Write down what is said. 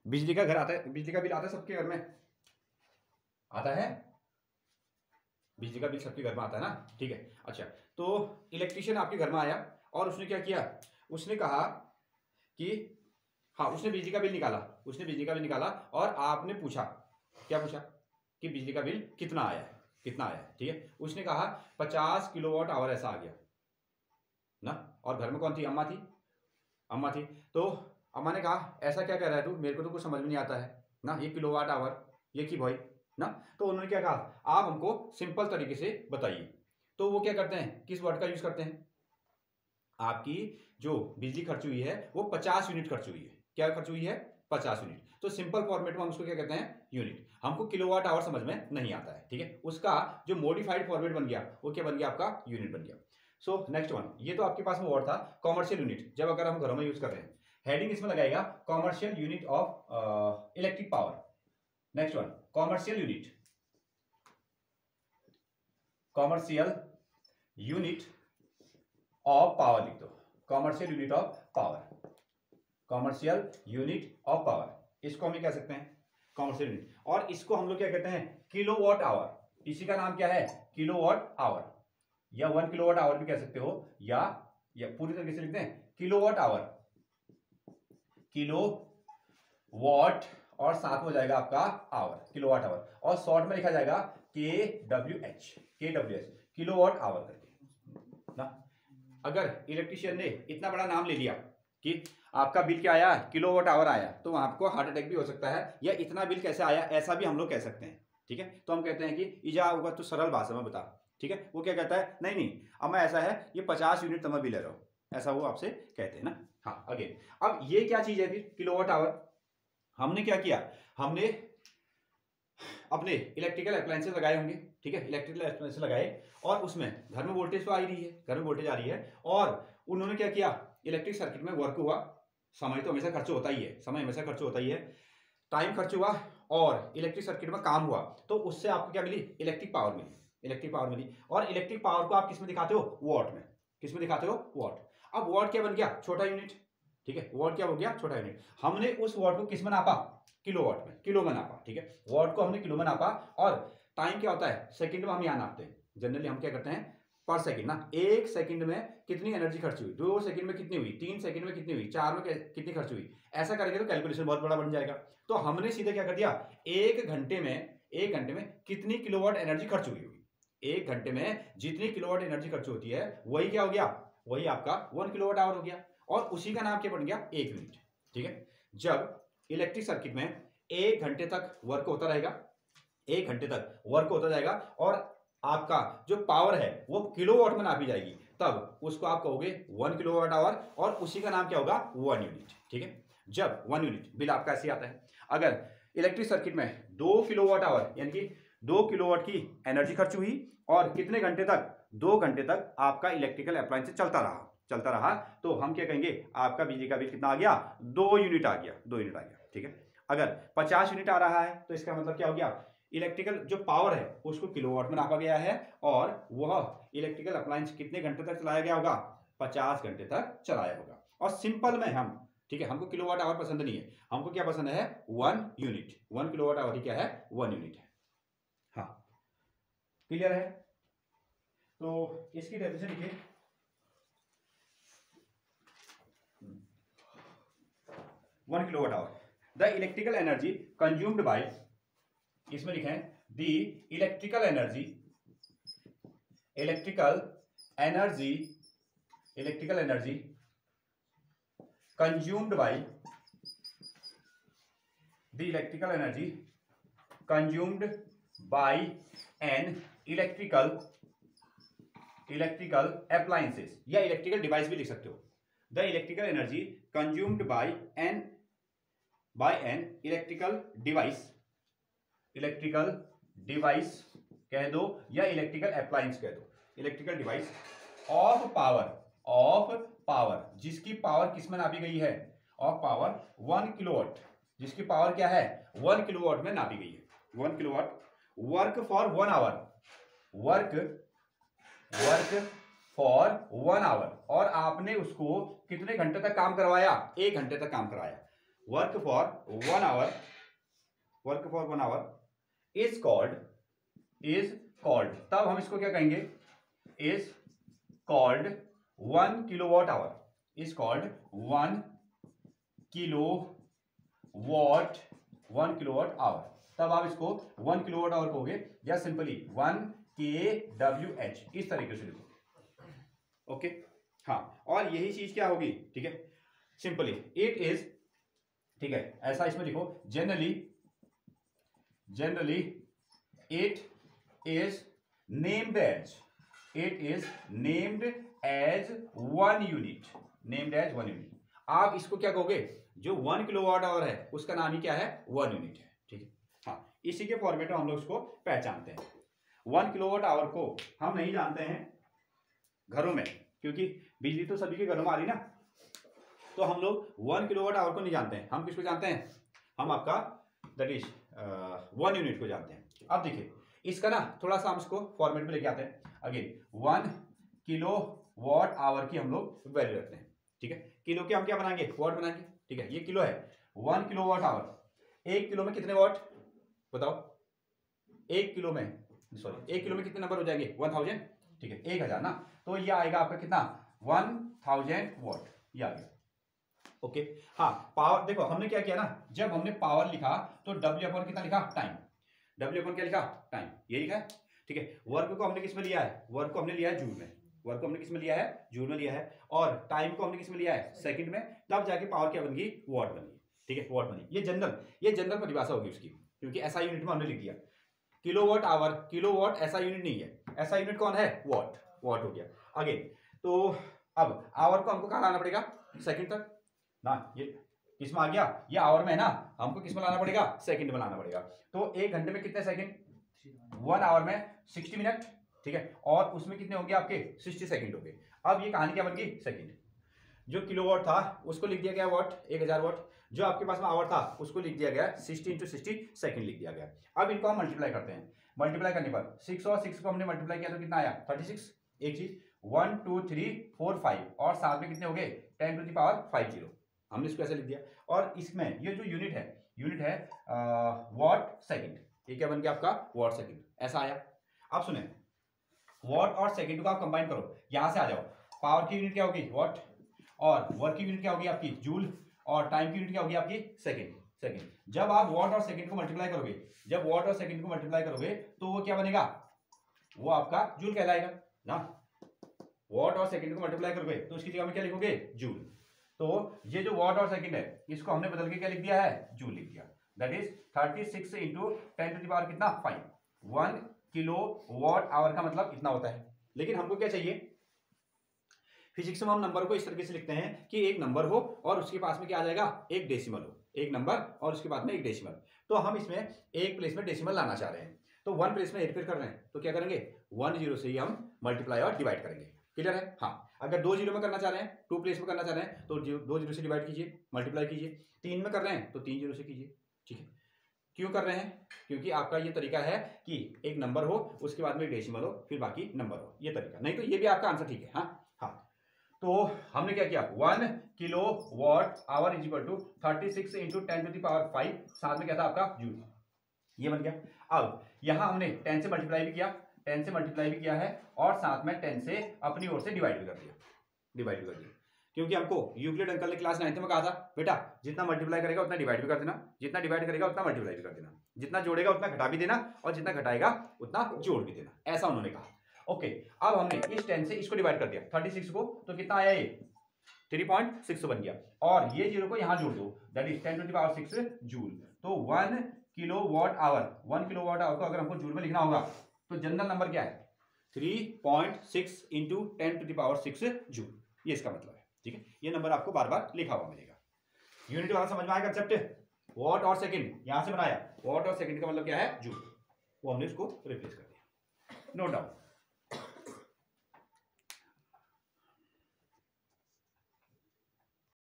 बिजली का घर आता है, बिजली का बिल आता है सबके घर में, आता है, बिजली का बिल सबके घर में आता है ना, ठीक है। अच्छा, तो इलेक्ट्रीशियन आपके घर में आया और उसने क्या किया, उसने कहा कि हाँ, उसने बिजली का बिल निकाला, उसने बिजली का बिल निकाला और आपने पूछा, क्या पूछा कि बिजली का बिल कितना आया है, कितना आया है, ठीक है। उसने कहा 50 किलोवाट आवर ऐसा आ गया ना, और घर में कौन थी, अम्मा थी, अम्मा थी। तो अम्मा ने कहा ऐसा क्या कह रहा है तू, मेरे को तो कुछ समझ में नहीं आता है ना, ये किलोवाट आवर ये की भाई ना। तो उन्होंने क्या कहा, आप हमको सिंपल तरीके से बताइए। तो वो क्या करते हैं, किस वर्ड का यूज करते हैं, आपकी जो बिजली खर्च हुई है वो 50 यूनिट खर्च हुई है, क्या खर्च हुई है, 50 यूनिट। तो सिंपल फॉर्मेट में हम उसको क्या कहते हैं, यूनिट। हमको किलोवाट आवर समझ में नहीं आता है, ठीक है। उसका जो मॉडिफाइड फॉर्मेट बन गया वो क्या बन गया, आपका यूनिट बन गया। सो नेक्स्ट वन, ये तो आपके पास में वर्ड था कॉमर्शियल यूनिट, जब अगर हम घरों में यूज कर रहे हैं, हेडिंग इसमें लगाएगा commercial unit of electric power. Next one, commercial unit, commercial unit of power लिख दो, commercial unit of power, commercial unit of power, इसको हम कह सकते हैं कॉमर्शियल यूनिट। और इसको हम लोग क्या कहते हैं, किलोवाट आवर, इसी का नाम क्या है, किलोवाट आवर, या 1 किलोवाट आवर भी कह सकते हो, या पूरी तरीके से लिखते हैं किलोवाट आवर, किलो वॉट और साथ में हो जाएगा आपका आवर, किलोवाट आवर, और शॉर्ट में लिखा जाएगा KWH, किलोवाट आवर करके ना। अगर इलेक्ट्रिशियन ने इतना बड़ा नाम ले लिया कि आपका बिल क्या आया, किलोवाट आवर आया, तो आपको हार्ट अटैक भी हो सकता है, या इतना बिल कैसे आया ऐसा भी हम लोग कह सकते हैं, ठीक है। तो हम कहते हैं कि इजा होगा तो सरल भाषा में बता, ठीक है। वो क्या कहता है, नहीं नहीं अम्मा ऐसा है, ये 50 यूनिट तुम्हें बिल ले रहा हो, ऐसा वो आपसे कहते हैं ना। हाँ, अगेन अब ये क्या चीज है फिर, किलोवाट आवर। हमने क्या किया, हमने अपने इलेक्ट्रिकल अप्लायंसेस लगाए होंगे, ठीक है, इलेक्ट्रिकल अप्लायंसेस लगाए, और उसमें घर में वोल्टेज तो आ ही रही है, घर में वोल्टेज आ रही है, और उन्होंने क्या किया, इलेक्ट्रिक सर्किट में वर्क हुआ, समय तो हमेशा खर्च होता ही है, समय हमेशा खर्च होता ही है, टाइम खर्च हुआ, और इलेक्ट्रिक सर्किट में काम हुआ, तो उससे आपको क्या मिली, इलेक्ट्रिक पावर मिली, इलेक्ट्रिक पावर मिली। और इलेक्ट्रिक पावर को आप किस में दिखाते हो, वॉट में, किस में दिखाते हो, वॉट। अब वॉट क्या बन गया, छोटा यूनिट, ठीक है, वॉट क्या हो गया, छोटा यूनिट। हमने उस वॉट को किस में नापा, किलोवाट में, किलो में नापा, ठीक है, वॉट को हमने किलो में नापा। और टाइम क्या होता है, सेकंड में हम यहाँ नापते हैं, जनरली हम क्या करते हैं, पर सेकंड ना, 1 सेकंड में कितनी एनर्जी खर्च हुई, 2 सेकंड में कितनी हुई, 3 सेकंड में कितनी हुई, 4 में कितनी खर्च हुई, ऐसा करेंगे तो कैलकुलेशन बहुत बड़ा बन जाएगा। तो हमने सीधे क्या कर दिया, 1 घंटे में कितनी किलोवाट एनर्जी खर्च हुई होगी, 1 घंटे में जितनी किलोवाट एनर्जी खर्च होती है वही क्या हो गया, वही आपका 1 किलोवाट आवर हो गया, और उसी का नाम क्या बन गया, 1 यूनिट, ठीक है। जब इलेक्ट्रिक सर्किट में 1 घंटे तक वर्क होता रहेगा, 1 घंटे तक वर्क होता जाएगा, और आपका जो पावर है वो किलोवाट में नापी जाएगी, तब उसको आप कहोगे 1 किलोवाट आवर, और उसी का नाम क्या होगा, 1 यूनिट, ठीक है। जब 1 यूनिट बिल आपका ऐसे आता है, अगर इलेक्ट्रिक सर्किट में 2 किलोवाट आवर यानी कि 2 किलोवाट की एनर्जी खर्च हुई, और कितने घंटे तक, 2 घंटे तक आपका इलेक्ट्रिकल अप्लायंस चलता रहा, तो हम क्या कहेंगे, आपका बिजली का बिल कितना आ गया, 2 यूनिट आ गया, 2 यूनिट आ गया, ठीक है। अगर 50 यूनिट आ रहा है तो इसका मतलब क्या हो गया, इलेक्ट्रिकल जो पावर है उसको किलोवाट में नापा गया है, और वह इलेक्ट्रिकल अप्लायंस कितने घंटे तक चलाया गया होगा, 50 घंटे तक चलाया होगा। और सिंपल में हम, ठीक है, हमको किलोवाट आवर पसंद नहीं है, हमको क्या पसंद है, 1 यूनिट, 1 किलोवाट आवर ही क्या है, 1 यूनिट है। हाँ, क्लियर है। तो इसकी डेफिनेशन लिखिए, 1 kilowatt our, the electrical energy consumed by, इसमें लिखें the electrical energy consumed by, the electrical energy consumed by an electrical appliances, या इलेक्ट्रिकल डिवाइस भी लिख सकते हो, the electrical energy consumed by an electrical device कह दो, या इलेक्ट्रिकल अप्लायंस कह दो, इलेक्ट्रिकल डिवाइस ऑफ पावर, जिसकी पावर किस में नापी गई है, ऑफ पावर 1 किलोवाट, जिसकी पावर क्या है, 1 किलोवाट में नापी गई है, 1 kilowatt, work for 1 hour, work for 1 hour, और आपने उसको कितने घंटे तक काम करवाया, 1 घंटे तक काम कराया, work for 1 hour, work for 1 hour is called, तब हम इसको क्या कहेंगे, is called 1 kilowatt hour, is called 1 kilowatt hour, तब आप इसको 1 किलोवाट आवर कहोगे, या सिंपली 1 kWh, इस तरीके से लिखो। ओके हाँ, और यही चीज क्या होगी, ठीक है, सिंपली इट इज, ठीक है, ऐसा इसमें लिखो, generally it is named as, it is named as 1 unit, named as 1 unit. आप इसको क्या कहोगे, जो 1 किलोवाट आवर है उसका नाम ही क्या है, 1 यूनिट है, ठीक है हाँ, इसी के फॉर्मेट में हम लोग इसको पहचानते हैं। 1 किलोवाट आवर को हम नहीं जानते हैं घरों में, क्योंकि बिजली तो सभी के घरों में आ रही ना, तो हम लोग 1 किलोवाट आवर को नहीं जानते हैं, हम किसको जानते हैं, हम आपका दैट इज 1 यूनिट को जानते हैं। अब देखिए इसका ना थोड़ा सा हम इसको फॉर्मेट में लेके आते हैं, अगेन 1 किलोवाट आवर की हम लोग वैल्यू रखते हैं, ठीक है, किलो के हम क्या बनाएंगे, वाट बनाएंगे, ठीक है, ये किलो है, 1 किलोवाट आवर, 1 किलो में कितने वाट बताओ, 1 किलो में, सॉरी 1 किलो में कितने नंबर हो जाएंगे, 1000, ठीक है, 1000 ना, तो ये आएगा आपका कितना, 1000 वाट, ये आ गया। ओके हाँ, पावर देखो हमने क्या किया ना, जब हमने पावर लिखा तो W अपॉन कितना लिखा, टाइम, W अपॉन क्या लिखा, टाइम, ये लिखा है, ठीक है। वर्क को हमने किस में लिया है, वर्क को हमने लिया है जूल में, वर्क को हमने किस में लिया है, जूल में लिया है, और टाइम को हमने किस में लिया है, सेकंड में, तब जाके पावर क्या बन गई, वॉट बन गई, ठीक है, वॉट बनी। ये जनरल परिभाषा होगी उसकी, क्योंकि ऐसा यूनिट में हमने लिख दिया, किलोवाट आवर, किलोवाट ऐसा यूनिट नहीं है, ऐसा यूनिट कौन है, वॉट, वॉट हो गया। अगेन तो अब आवर को हमको कहाँ लाना पड़ेगा, सेकंड तक ना, ये किस में आ गया, ये आवर में है ना, हमको किस में लाना पड़ेगा, सेकंड में लाना पड़ेगा। तो 1 घंटे में कितने सेकंड, 1 आवर में 60 मिनट, ठीक है, और उसमें कितने होंगे आपके 60 सेकंड होंगे। अब ये कहानी क्या बन गई, सेकंड, जो किलोवाट था उसको लिख दिया गया वाट, 1000 वाट, जो आपके पास में आवर था उसको लिख दिया गया 60 × 60 सेकंड लिख दिया गया। अब इनको हम मल्टीप्लाई करते हैं, मल्टीप्लाई करने पर 6 और 6 को हमने मल्टीप्लाई किया तो कितना आया, 36, एक चीज 1 2 3 4 5, और साथ में कितने हो गए, 10 to the power 50, हमने इसको ऐसे लिख दिया। और इसमें ये जो यूनिट है वॉट सेकंड, ये क्या बन गया आपका, वॉट सेकंड, ऐसा आया। अब सुने, वॉट और सेकंड को आप कंबाइन करो, यहां से आ जाओ, पावर की यूनिट क्या होगी, वॉट, और वर्क की यूनिट क्या होगी आपकी, जूल, और टाइम की यूनिट क्या होगी आपकी, सेकंड। जब आप वॉट और सेकंड को मल्टीप्लाई करोगे, जब वॉट और सेकंड को मल्टीप्लाई करोगे तो वो क्या बनेगा, वो आपका जूल कहलाएगा ना। वॉट और सेकंड को मल्टीप्लाई करोगे तो उसकी जगह में क्या लिखोगे, जूल। तो ये जो वॉट और सेकंड है इसको हमने बदल के क्या लिख दिया है, जूल लिख दिया। That is 36 × 10 to the power कितना, 5, 1 किलोवाट आवर का मतलब इतना होता है। लेकिन हमको क्या चाहिए, फिजिक्स में हम नंबर को इस तरीके से लिखते हैं कि एक नंबर हो और उसके पास में क्या आ जाएगा, एक डेसिमल हो, एक नंबर और उसके बाद में एक डेसिमल। तो हम इसमें एक प्लेस में डेसिमल लाना चाह रहे हैं, तो 1 प्लेस में 8 फिर कर रहे हैं, तो क्या करेंगे, 1 0 से ही हम मल्टीप्लाई और डिवाइड करेंगे। क्लियर है, हाँ। अगर 2 0 में करना चाह रहे हैं, 2 प्लेस में करना चाह रहे हैं, तो 2 0 से डिवाइड कीजिए, मल्टीप्लाई कीजिए। 3 में कर रहे हैं तो 3 0 से कीजिए, ठीक है। क्यों कर रहे हैं, क्योंकि आपका ये तरीका है कि एक नंबर हो उसके बाद में डेसिमल हो फिर बाकी नंबर हो, ये तरीका, नहीं तो ये भी आपका आंसर ठीक है। हाँ हाँ, तो हमने क्या किया, 1 kilowatt hour is equal to 36 × 10 to the power 5, साथ में क्या था आपका जूल, ये बन गया। अब यहां हमने 10 से मल्टीप्लाई भी किया, 10 से मल्टीप्लाई भी किया है, और साथ में 10 से अपनी ओर से डिवाइड भी कर दिया, क्योंकि हमको यूक्लिड अंकल ने क्लास 9th में कहा था, बेटा जितना मल्टीप्लाई करेगा उतना डिवाइड भी कर देना, जितना डिवाइड करेगा उतना मल्टीप्लाई भी कर देना, जितना जोड़ेगा उतना घटा भी देना, और जितना घटाएगा उतना जोड़ भी देना, ऐसा उन्होंने कहा। ओके, अब हमने इस 10 से इसको डिवाइड कर दिया 36 को, तो कितना आया, ये 3.6 बन गया, और ये 0 को यहां जोड़ दो, that is 10 to the power 6 joule. तो 1 किलोवाट आवर, 1 किलोवाट आवर को अगर हमको जूल में लिखना होगा तो जनरल नंबर क्या है, 3.6 × 10 to the power 6 जूल, ये इसका मतलब है, ठीक है। ये नंबर आपको बार बार लिखा हुआ मिलेगा। यूनिट वाला समझ में आया कंसेप्ट, वॉट और सेकंड यहां से बनाया, वॉट और सेकंड का मतलब क्या है, जूल, वो हमने इसको रिप्लेस कर दिया, नो डाउट।